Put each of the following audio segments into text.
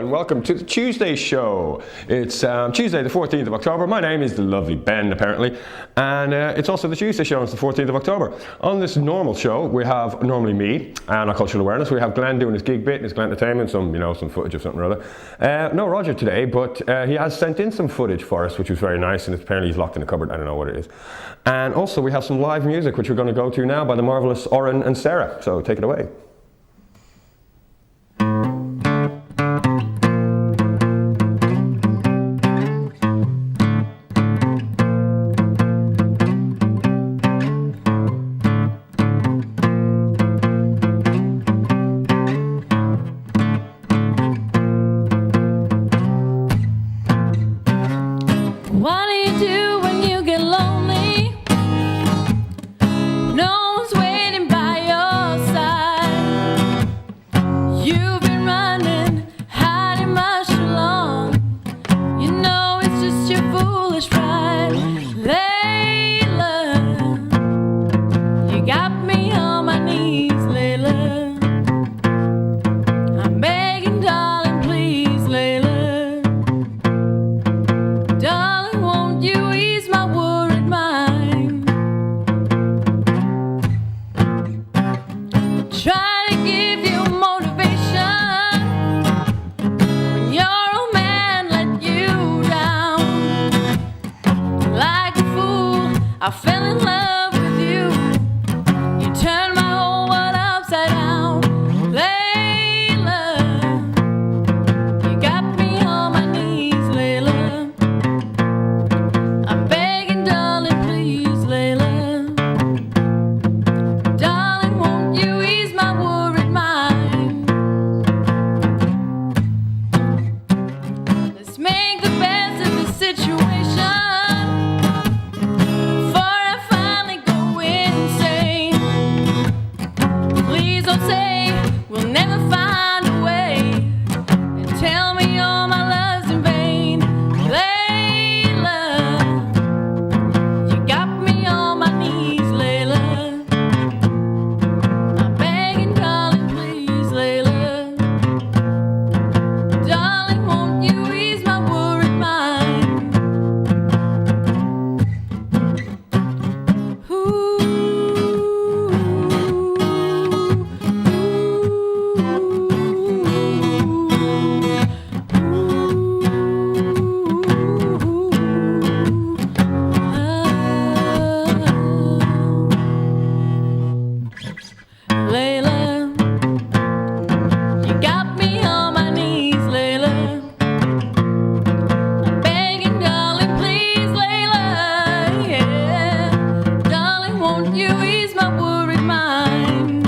and welcome to the Tuesday show. It's Tuesday the 14th of October. My name is the lovely Ben, apparently, and it's also the Tuesday show, and it's the 14th of October. On this normal show, we have normally me and our cultural awareness. We have Glenn doing his gig bit, his Glenn entertainment, some footage of something or other. No Roger today, but he has sent in some footage for us, which was very nice, and apparently he's locked in a cupboard. I don't know what it is. And also we have some live music, which we're going to go to now by the marvellous Oren and Sarah. So take it away. What do you do when you get lonely? No one's waiting by your side. You've been running, hiding much too long. You know it's just your foolish pride. Layla, you got me on my knees, Layla. I'm begging, darling, please, Layla. You ease my worried mind. Try to give you motivation when your old man let you down. Like a fool, I fell in love with you. You turned my whole world upside down. Layla, you got me on my knees, Layla. I'm begging, darling, please, Layla. Darling, won't you ease my worried mind? Let's make the best of the situation before I finally go insane. Please don't say we'll never find a way, and tell me all my love's in vain. Layla, you got me on my knees, Layla. I'm begging, darling, please, Layla. Darling, won't you ease my worried mind? Ooh, Layla, you got me on my knees, Layla. I'm begging, darling, please, Layla. Yeah, darling, won't you ease my worried mind?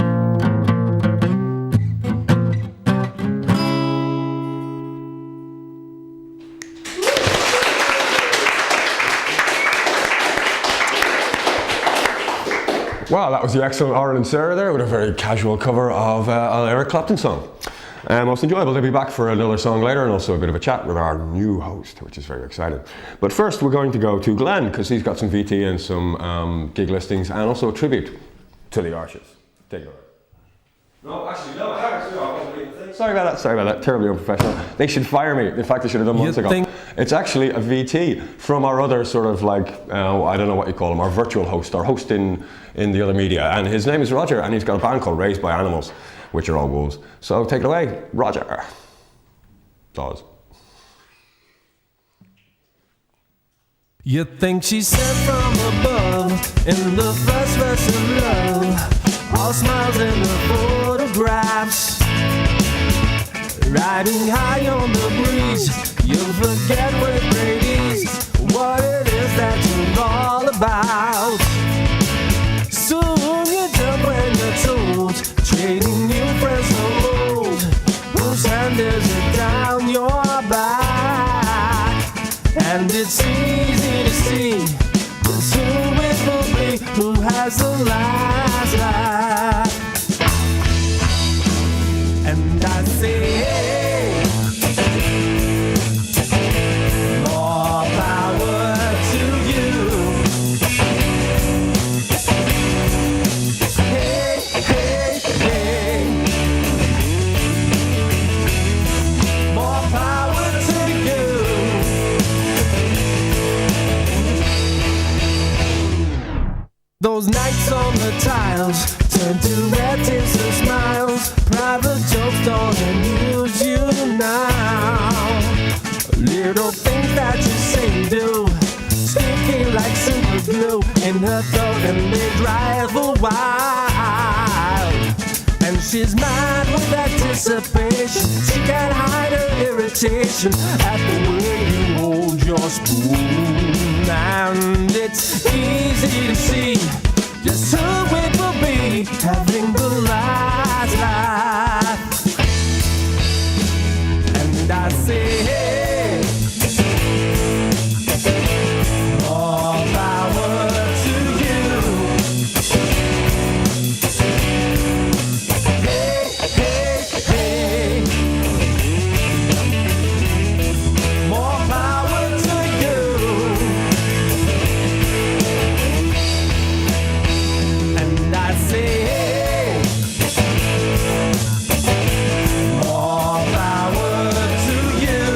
Wow, that was the excellent Oren and Sarah there with a very casual cover of an Eric Clapton song. Most enjoyable. They'll be back for another song later and also a bit of a chat with our new host, which is very exciting. But first we're going to go to Glenn because he's got some VT and some gig listings and also a tribute to the Arches. Take it away. No, actually, no, I wasn't reading the thing. Sorry about that, terribly unprofessional. They should fire me. In fact, they should have done months ago. It's actually a VT from our other sort of like, I don't know what you call him, our virtual host, our host in the other media. And his name is Roger, and he's got a band called Raised by Animals, which are all wolves. So take it away, Roger. Dawes. You think she's sent from above in the first verse of love, all smiles in the photographs, riding high on the breeze. You'll forget with great ease what it is that you're all about. Soon you jump when you're told, trading new friends for old. Whose hand is it down your back? And it's easy to see just who it will be, who has the last laugh. And I say, hey, more power to you. Hey, hey, hey. More Those nights on the tiles turn to red tears and smiles. Private jokes don't amuse you now. Little things that you say and do, sticky like super glue in her throat, and they drive her wild. And she's mad with anticipation. She can't hide her irritation at the way you hold your spoon. And it's easy to see just who it will be, having the last laugh. And I say, hey, more power to you. Hey, hey, hey, more power to you. And I say, hey, more power to you.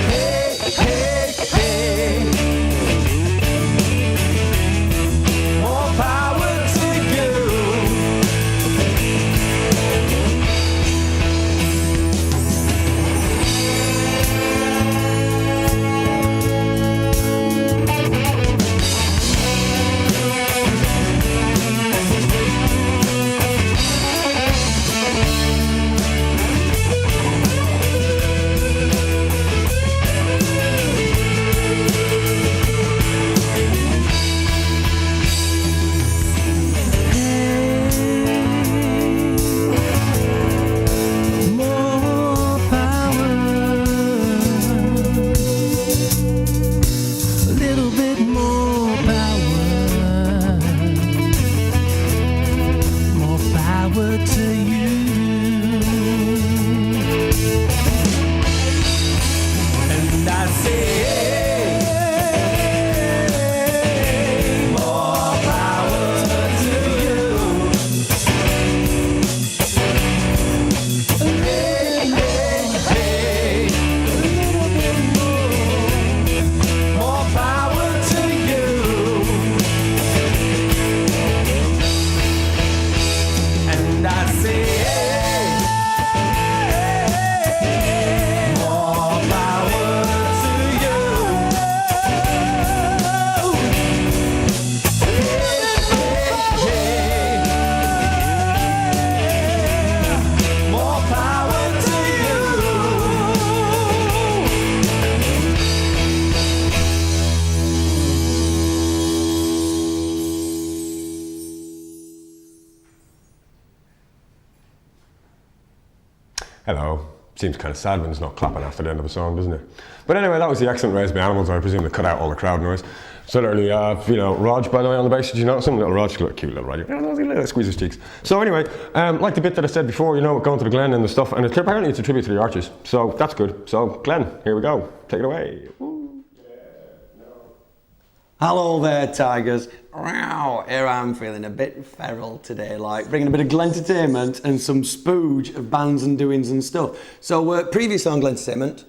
Hey, hey, hey, more power to you. More power, a little bit more power, more power to you. And I say, more power to you. Hey, hey, hey, more power to you. And I say, more power to you. More power to you. Hello. Seems kind of sad when there's not clapping after the end of a song, doesn't it? But anyway, that was the excellent Raised by Animals. I presume they cut out all the crowd noise. So literally, Raj, by the way, on the bass, did you notice him? Little Raj, cute little Raj. Squeeze his cheeks. So anyway, like the bit that I said before, going to the Glen and the stuff, and apparently it's a tribute to the Archers. So that's good. So Glen, here we go. Take it away. Woo. Hello there, Tigers. Wow, here I'm feeling a bit feral today, like bringing a bit of Glentertainment and some spooge of bands and doings and stuff. So, previous on Glentertainment,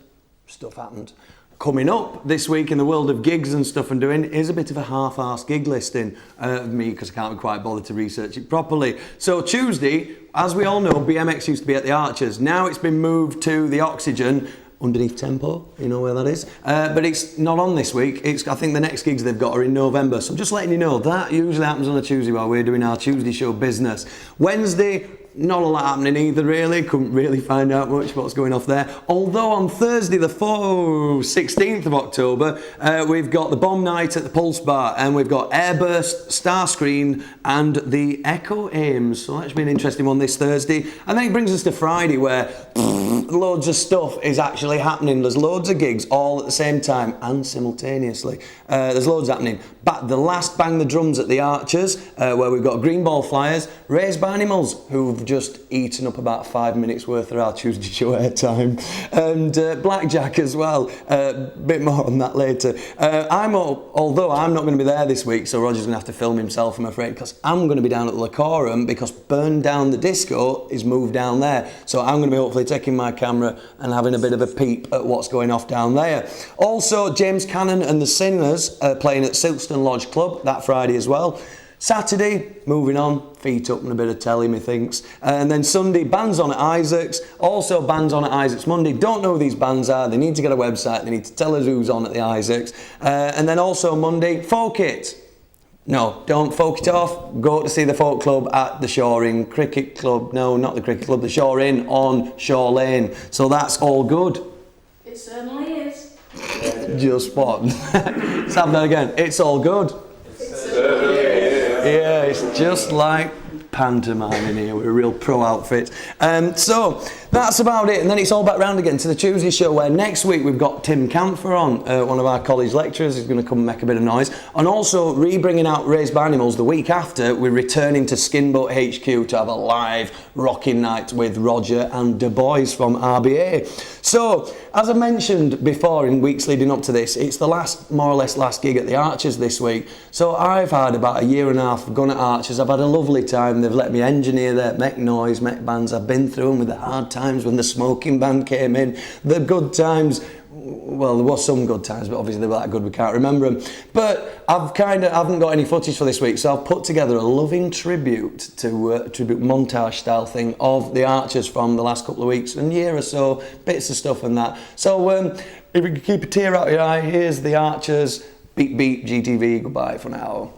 stuff happened. Coming up this week in the world of gigs and stuff and doing is a bit of a half-arsed gig listing of me because I can't be quite bothered to research it properly. So Tuesday, as we all know, BMX used to be at the Archers. Now it's been moved to the Oxygen underneath Tempo, you know where that is. But it's not on this week. I think the next gigs they've got are in November. So I'm just letting you know, that usually happens on a Tuesday while we're doing our Tuesday show business. Wednesday, not a lot happening either really, couldn't really find out much what's going off there. Although on Thursday the 16th of October, we've got the Bomb Night at the Pulse Bar, and we've got Airburst, Starscreen and the Echo Ames. So that should be an interesting one this Thursday. And then it brings us to Friday where loads of stuff is actually happening. There's loads of gigs all at the same time and simultaneously. There's loads happening. But the last Bang the Drums at the Archers, where we've got Green Ball Flyers, Raised by Animals, who've just eaten up about 5 minutes worth of our Tuesday show airtime. And Blackjack as well, a bit more on that later. Although I'm not going to be there this week, so Roger's going to have to film himself, I'm afraid, because I'm going to be down at the Lacorum because Burn Down the Disco is moved down there. So I'm going to be hopefully taking my camera and having a bit of a peep at what's going off down there. Also, James Cannon and the Singers are playing at Silkstone Lodge Club that Friday as well. Saturday, moving on, feet up and a bit of telly, methinks. And then Sunday, bands on at Isaac's. Also bands on at Isaac's Monday. Don't know who these bands are. They need to get a website. They need to tell us who's on at the Isaac's. And then also Monday, Folk It. No, don't folk it off. Go to see the Folk Club at the Shore Inn Cricket Club. No, not the Cricket Club, the Shore Inn on Shore Lane. So that's all good. It certainly is. Just what? Let's have that again. It's all good. Yeah, it's just like pantomime in here with a real pro outfit. So that's about it, and then it's all back round again to the Tuesday show, where next week we've got Tim Camphor on, one of our college lecturers. He's going to come and make a bit of noise, and also re-bringing out Raised by Animals the week after. We're returning to Skinboat HQ to have a live rocking night with Roger and Du Bois from RBA. So, as I mentioned before in weeks leading up to this, it's the more or less last gig at the Archers this week. So I've had about a year and a half gone at Archers. I've had a lovely time. They've let me engineer there, make noise, make bands. I've been through them with the hard times when the smoking band came in, the good times. Well, there was some good times, but obviously they were that good we can't remember them. But I haven't got any footage for this week, so I've put together a loving tribute to tribute montage style thing of the Archers from the last couple of weeks and year or so, bits of stuff and that. So if you can keep a tear out of your eye, here's the Archers. Beep beep GTV. Goodbye for now.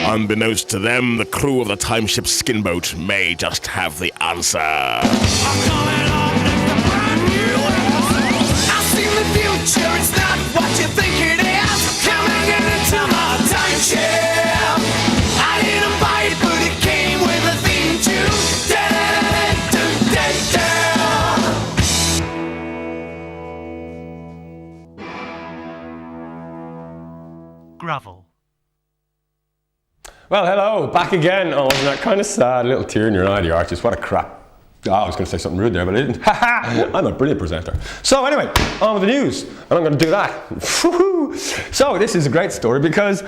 Unbeknownst to them, the crew of the timeship Skinboat may just have the answer. I'm coming on next to brand new episode. I see the future, it's not what you think it is. Coming into my timeship. I didn't buy it, but it came with a theme tune. Gravel. Well, hello, back again. Oh, wasn't that kind of sad? A little tear in your eye, the Archers. What a crap Oh, I was going to say something rude there, but I didn't. I'm a brilliant presenter. So anyway, on with the news. And I'm going to do that. So this is a great story because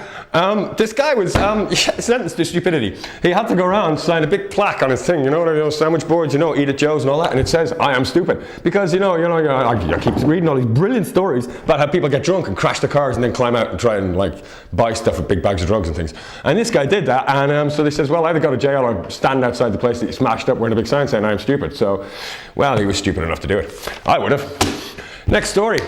this guy was sentenced to stupidity. He had to go around sign a big plaque on his thing, you know, those sandwich boards, you know, Eat at Joe's and all that, and it says, I am stupid. Because, I keep reading all these brilliant stories about how people get drunk and crash their cars and then climb out and try and, like, buy stuff with big bags of drugs and things. And this guy did that, and so they says, well, either go to jail or stand outside the place that you smashed up wearing a big sign saying, I am stupid. So, well, he was stupid enough to do it. I would have. Next story,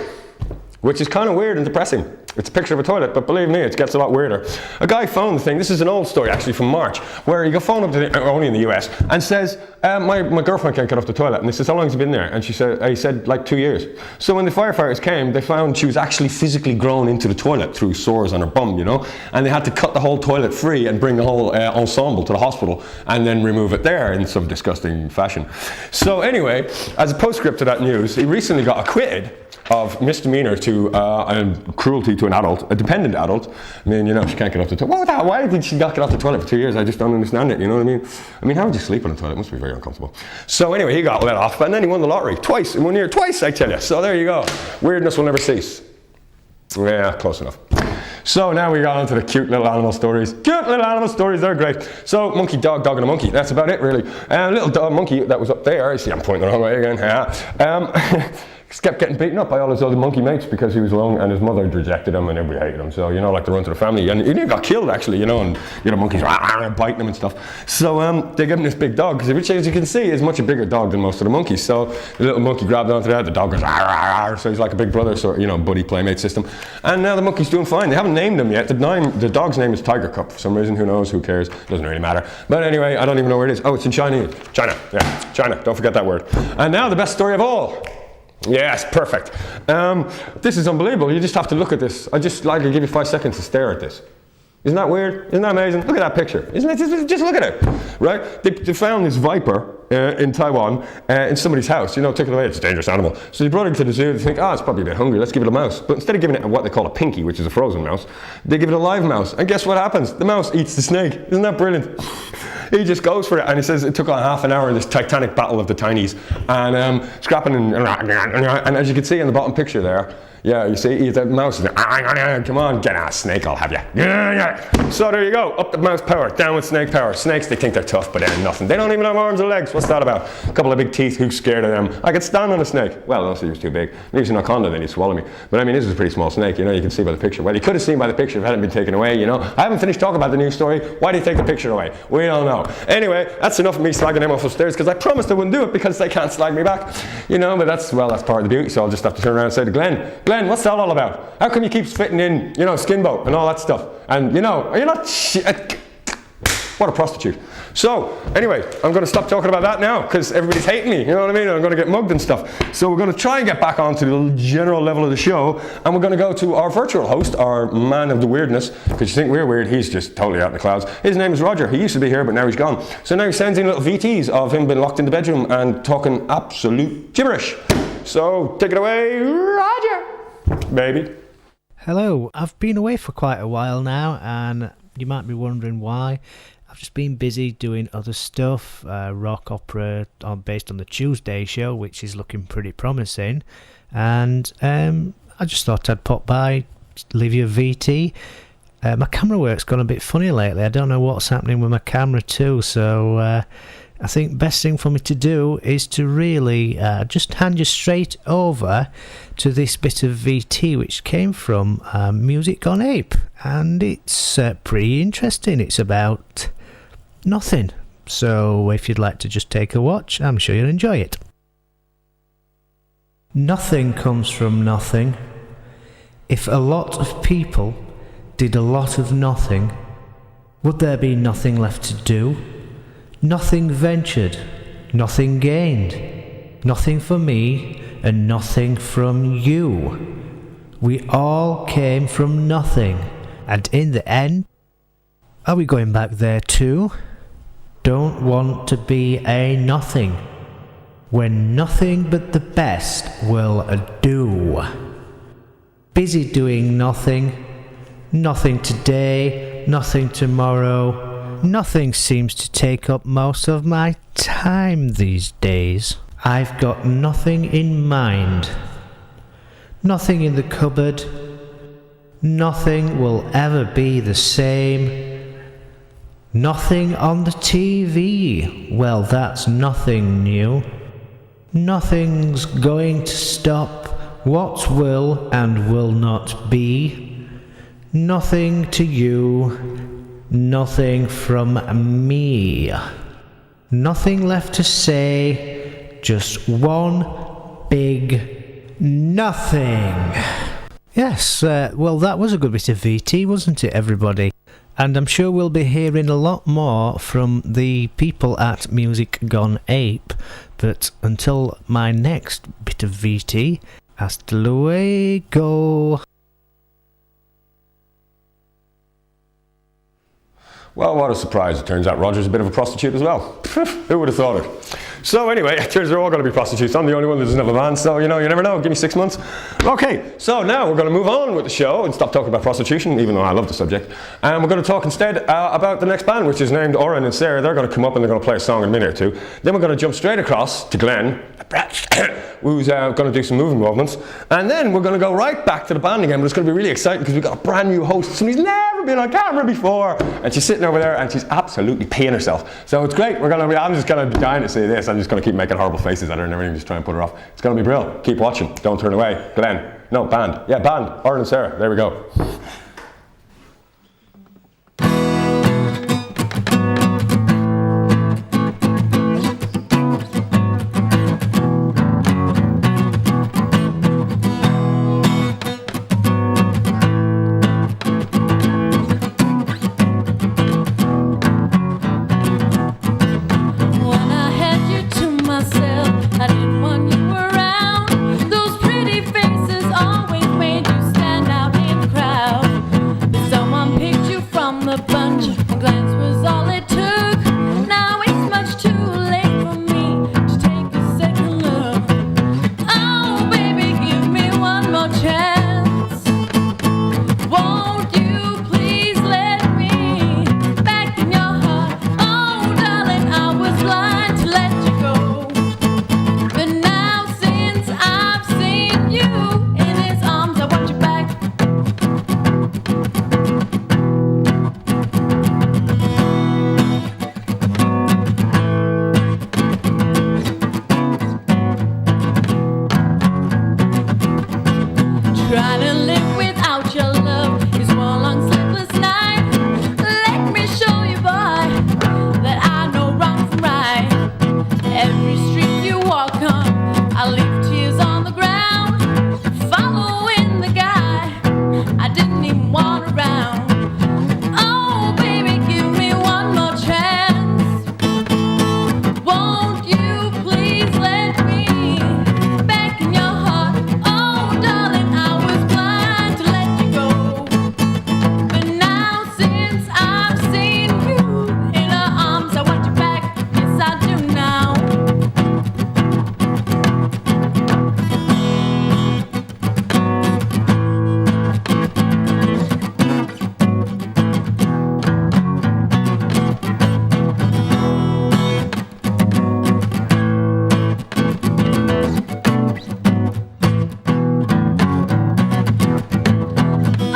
which is kind of weird and depressing. It's a picture of a toilet, but believe me, it gets a lot weirder. A guy phoned the thing, this is an old story actually from March, where he got phoned up to only in the US, and says, my girlfriend can't get off the toilet. And he says, how long has he been there? And he said, like 2 years. So when the firefighters came, they found she was actually physically grown into the toilet through sores on her bum, you know? And they had to cut the whole toilet free and bring the whole ensemble to the hospital and then remove it there in some disgusting fashion. So anyway, as a postscript to that news, he recently got acquitted of misdemeanor to cruelty to an adult, a dependent adult. I mean, you know, she can't get off the toilet. Why did she not get off the toilet for 2 years? I just don't understand it, you know what I mean? I mean, how would you sleep on the toilet? It must be very uncomfortable. So anyway, he got let off, and then he won the lottery twice in 1 year. Twice, I tell you. So there you go. Weirdness will never cease. Yeah, close enough. So now we got onto the cute little animal stories. Cute little animal stories, they're great. So monkey, dog, and a monkey. That's about it, really. Little dog monkey that was up there. You see, I'm pointing the wrong way again. Yeah. Just kept getting beaten up by all his other monkey mates because he was alone, and his mother rejected him and everybody hated him. So, you know, like the run to the family. And he got killed, actually, you know, and the other monkeys were biting him and stuff. So they gave him this big dog, which, as you can see, is much a bigger dog than most of the monkeys. So the little monkey grabbed onto that, the dog goes, so he's like a big brother, sort of, you know, buddy playmate system. And now the monkey's doing fine. They haven't named him yet. The dog's name is Tiger Cup for some reason. Who knows? Who cares? Doesn't really matter. But anyway, I don't even know where it is. Oh, it's in China. China. Yeah, China. Don't forget that word. And now the best story of all. Yes, perfect. This is unbelievable. You just have to look at this. I just like to give you 5 seconds to stare at this. Isn't that weird? Isn't that amazing? Look at that picture. Isn't it? Just look at it. Right? They found this viper in Taiwan in somebody's house. You know, took it away. It's a dangerous animal. So they brought it to the zoo. They think, it's probably a bit hungry. Let's give it a mouse. But instead of giving it what they call a pinky, which is a frozen mouse, they give it a live mouse. And guess what happens? The mouse eats the snake. Isn't that brilliant? He just goes for it, and he says it took on half an hour in this titanic battle of the tinies, and scrapping and as you can see in the bottom picture there, yeah, you see the mouse is like, come on, get out, snake, I'll have you. So there you go, up the mouse power, down with snake power. Snakes, they think they're tough, but they're nothing. They don't even have arms or legs. What's that about? A couple of big teeth, who's scared of them? I could stand on a snake. Well, unless he was too big. Maybe he's an anaconda, then he'd swallow me. But I mean, this is a pretty small snake, you know, you can see by the picture. Well, you could have seen by the picture if it hadn't been taken away, you know. I haven't finished talking about the news story. Why did he take the picture away? We don't know. Anyway, that's enough of me slagging them off upstairs, because I promised I wouldn't do it because they can't slag me back. You know, but that's part of the beauty, so I'll just have to turn around and say to Glenn, what's that all about? How come you keep fitting in, you know, skin boat and all that stuff? And, you know, are you not what a prostitute. So, anyway, I'm going to stop talking about that now because everybody's hating me, you know what I mean? I'm going to get mugged and stuff. So we're going to try and get back onto the general level of the show, and we're going to go to our virtual host, our man of the weirdness, because you think we're weird, he's just totally out in the clouds. His name is Roger. He used to be here, but now he's gone. So now he sends in little VTs of him being locked in the bedroom and talking absolute gibberish. So, take it away, Roger, baby. Hello, I've been away for quite a while now, and you might be wondering why. I've just been busy doing other stuff, rock opera based on the Tuesday show, which is looking pretty promising, and I just thought I'd pop by, leave you a VT. My camera work's gone a bit funny lately. I don't know what's happening with my camera too, so I think best thing for me to do is to really just hand you straight over to this bit of VT which came from Music Gone Ape, and it's pretty interesting. It's about nothing, so if you'd like to just take a watch, I'm sure you'll enjoy it. Nothing comes from nothing. If a lot of people did a lot of nothing, would there be nothing left to do? Nothing ventured, nothing gained, nothing for me and nothing from you. We all came from nothing, and in the end, are we going back there too? Don't want to be a nothing, when nothing but the best will do. Busy doing nothing, nothing today, nothing tomorrow, Nothing seems to take up most of my time these days. I've got nothing in mind. Nothing in the cupboard. Nothing will ever be the same. Nothing on the TV. Well, that's nothing new. Nothing's going to stop what will and will not be. Nothing to you, nothing from me. Nothing left to say, just one big nothing. Yes, well, that was a good bit of VT, wasn't it, everybody? And I'm sure we'll be hearing a lot more from the people at Music Gone Ape. But until my next bit of VT, hasta luego. Well, what a surprise. It turns out Roger's a bit of a prostitute as well. Who would have thought it? So anyway, it turns out they're all going to be prostitutes. I'm the only one that doesn't have a band, so you never know. Give me 6 months. Okay, so now we're going to move on with the show and stop talking about prostitution, even though I love the subject. And we're going to talk instead about the next band, which is named Oren and Sarah. They're going to come up and they're going to play a song in a minute or two. Then we're going to jump straight across to Glenn, who's going to do some moving movements. And then we're going to go right back to the band again, but it's going to be really exciting because we've got a brand new host, somebody who's never been on camera before. And she's sitting over there and she's absolutely peeing herself. So it's great. I'm just going to be dying to see this. I'm just going to keep making horrible faces at her and everything, just try and put her off. It's going to be brilliant. Keep watching. Don't turn away. Glenn. No, band. Yeah, band. Oren and Sarah. There we go. When I had you to myself, I didn't want you around. Those pretty faces always made you stand out in the crowd. But someone picked you from the bunch, a glance was all it took. Now it's much too late for me to take a second look. Oh, baby, give me one more chance. Won't you please let me back in your heart? Oh, darling, I was blind to let you go. But now since I've seen you in his arms, I want you back. Trying to live without your love is one long sleepless night. Let me show you, boy, that I know wrong from right. Every street you walk on, I leave tears on the ground. Following the guy I didn't even want around. Oh, baby, give me one more chance. Won't you please let me back in your heart? Oh, darling, I was blind to let you go. But now since I've seen you in her arms, I want you back. Yes, I do now.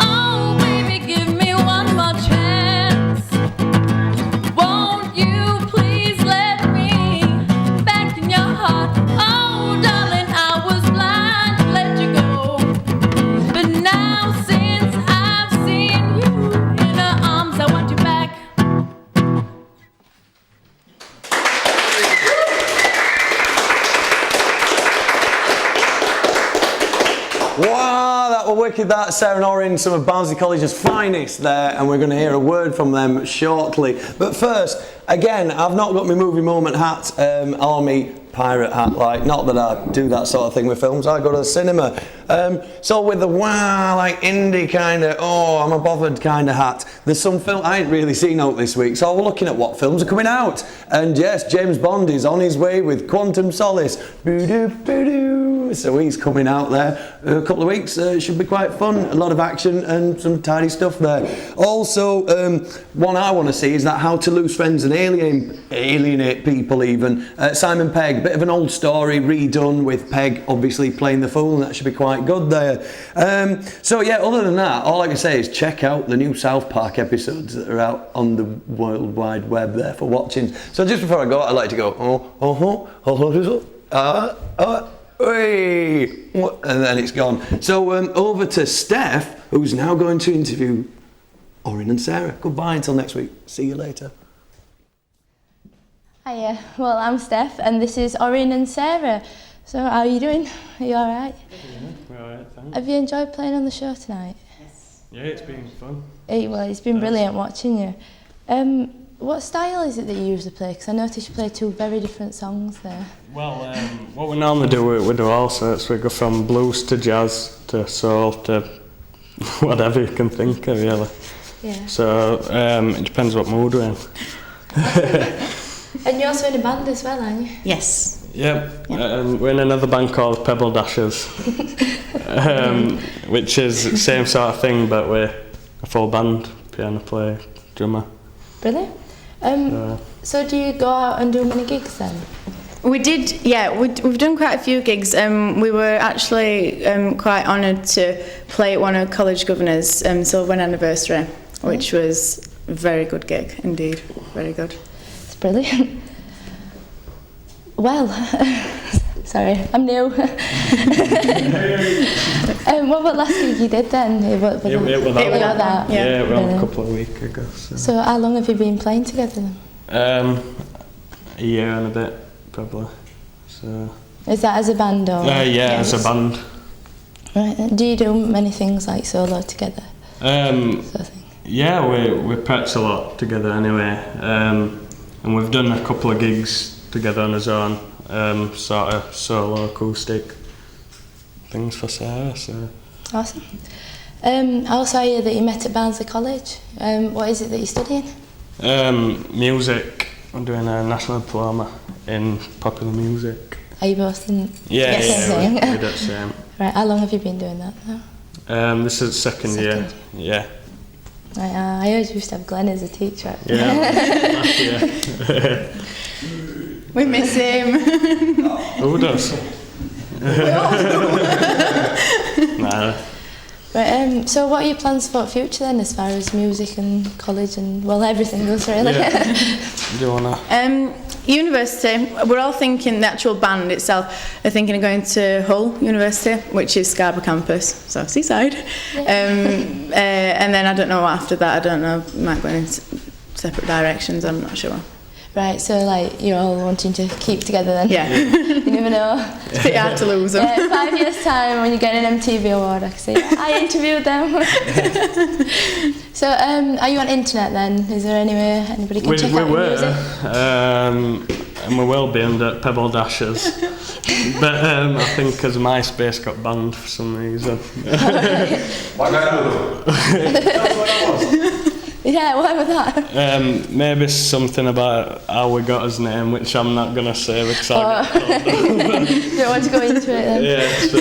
Oh, baby, give me one more chance. Won't you please let me back in your heart? Oh, darling, I was blind to let you go. But now since I've seen you in her arms, I want you back. Wow, that were wicked. That Sarah and Oren, some of Barnsley College's finest there, and we're going to hear a word from them shortly. But first, again, I've not got my movie moment hat, army pirate hat, like, not that I do that sort of thing with films, I go to the cinema. So with the wow, like indie kind of, oh, I'm a bothered kind of hat, there's some film I ain't really seen out this week, so we're looking at what films are coming out. And yes, James Bond is on his way with Quantum Solace. Boo-doo, boo-doo. too. So he's coming out there a couple of weeks. It should be quite fun. A lot of action and some tidy stuff there. Also, one I want to see is that How to Lose Friends and Alienate People even. Simon Pegg, a bit of an old story redone with Pegg obviously playing the fool, and that should be quite good there. So yeah, other than that, all I can say is check out the new South Park episodes that are out on the World Wide Web there for watching. So just before I go, I'd like to go, hey, and then it's gone. So over to Steph, who's now going to interview Orin and Sarah. Goodbye until next week. See you later. Hiya, well I'm Steph and this is Orin and Sarah. So how are you doing? Are you alright? Yeah, we're alright, thanks. Have you enjoyed playing on the show tonight? Yes. Yeah, it's been fun. Well, it's been brilliant watching you. What style is it that you usually play? Because I noticed you play two very different songs there. Well, what we normally do, we do all sorts. We go from blues to jazz to soul to whatever you can think of, really. Yeah. So it depends what mood we're in. And you're also in a band as well, aren't you? Yes. Yep. We're in another band called Pebble Dashers, which is the same sort of thing, but we're a full band, piano player, drummer. Brilliant. So do you go out and do many gigs then? We did, yeah, we've done quite a few gigs. We were actually quite honoured to play at one of College Governor's silver anniversary, which was a very good gig indeed, very good. It's brilliant. Well, sorry, I'm new. What about last gig you did then? It was that. Yeah, well, a couple of weeks ago. So how long have you been playing together then? A year and a bit, probably. So. Is that as a band or? Yeah, as a band. Right. Do you do many things like solo together? Sort of thing? Yeah, we practice a lot together anyway, and we've done a couple of gigs together on his own, sort of solo acoustic things for Sarah. So. Awesome. I also hear that you met at Barnsley College. What is it that you're studying? Music. I'm doing a national diploma in popular music. Are you both in? Yeah, same we thing? do the same. Right. How long have you been doing that now? This is second year. Yeah. Right, I heard you used to have Glenn as a teacher. Yeah. Last year. We miss him. Who does? Nah. Right, so what are your plans for the future then, as far as music and college and, well, everything goes really? Yeah. Do you wanna? University, we're all thinking, the actual band itself are thinking of going to Hull University, which is Scarborough campus, so seaside. And then I don't know after that, I don't know, might go in separate directions, I'm not sure. Right, so like you're all wanting to keep together then? Yeah. You never know. It's a bit hard to lose them. Yeah, 5 years time when you get an MTV award, I can say, I interviewed them. So are you on internet then? Is there anywhere anybody can check out your music? And we will be under Pebble Dashers. But I think because MySpace got banned for some reason. Yeah, why was that? Maybe something about how we got his name, which I'm not going to say because I get told. Don't want to go into it then? Yeah, so.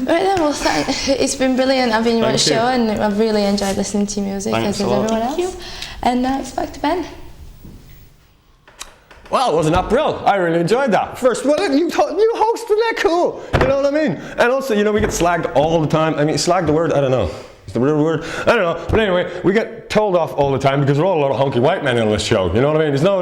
Right then, well, it's been brilliant having you on the Thank you. show, and I've really enjoyed listening to your music, Thanks as a has lot. everyone else. And now it's back to Ben. Well, wasn't that brilliant? I really enjoyed that. First, well, you hosted that cool. You know what I mean? And also, you know, we get slagged all the time. I mean, slag the word, I don't know. Is the real word? I don't know. But anyway, we get told off all the time because we're all a lot of hunky white men on this show. You know what I mean? There's no,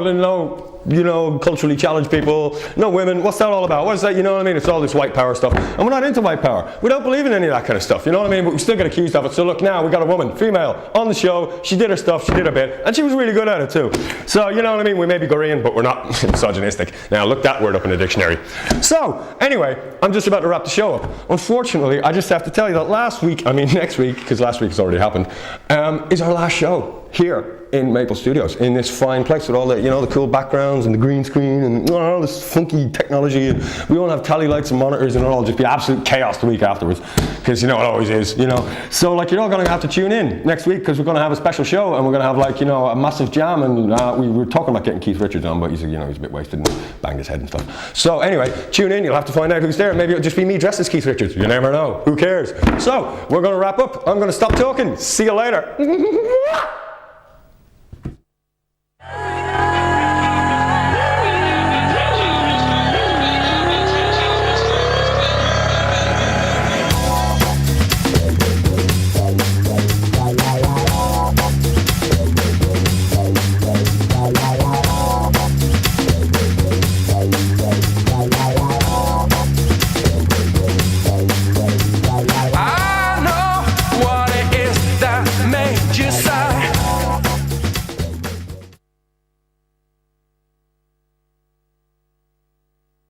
you know, culturally challenged people, no women. What's that all about? What is that? You know what I mean? It's all this white power stuff. And we're not into white power. We don't believe in any of that kind of stuff. You know what I mean? But we still get accused of it. So look, now we got a woman, female, on the show. She did her stuff. She did her bit. And she was really good at it too. So, you know what I mean? We may be Korean, but we're not misogynistic. Now, look that word up in the dictionary. So, anyway, I'm just about to wrap the show up. Unfortunately, I just have to tell you that next week, because last week has already happened, is our last show. here in Maple Studios, in this fine place with all the, you know, the cool backgrounds and the green screen and all this funky technology, and we won't have tally lights and monitors, and it'll all just be absolute chaos the week afterwards, because you know it always is, you know. So like, you're all going to have to tune in next week, because we're going to have a special show, and we're going to have, like, you know, a massive jam, and we were talking about getting Keith Richards on, but he's, you know, he's a bit wasted and banged his head and stuff. So anyway, tune in, you'll have to find out who's there. Maybe it'll just be me dressed as Keith Richards, you never know, who cares. So we're going to wrap up. I'm going to stop talking. See you later.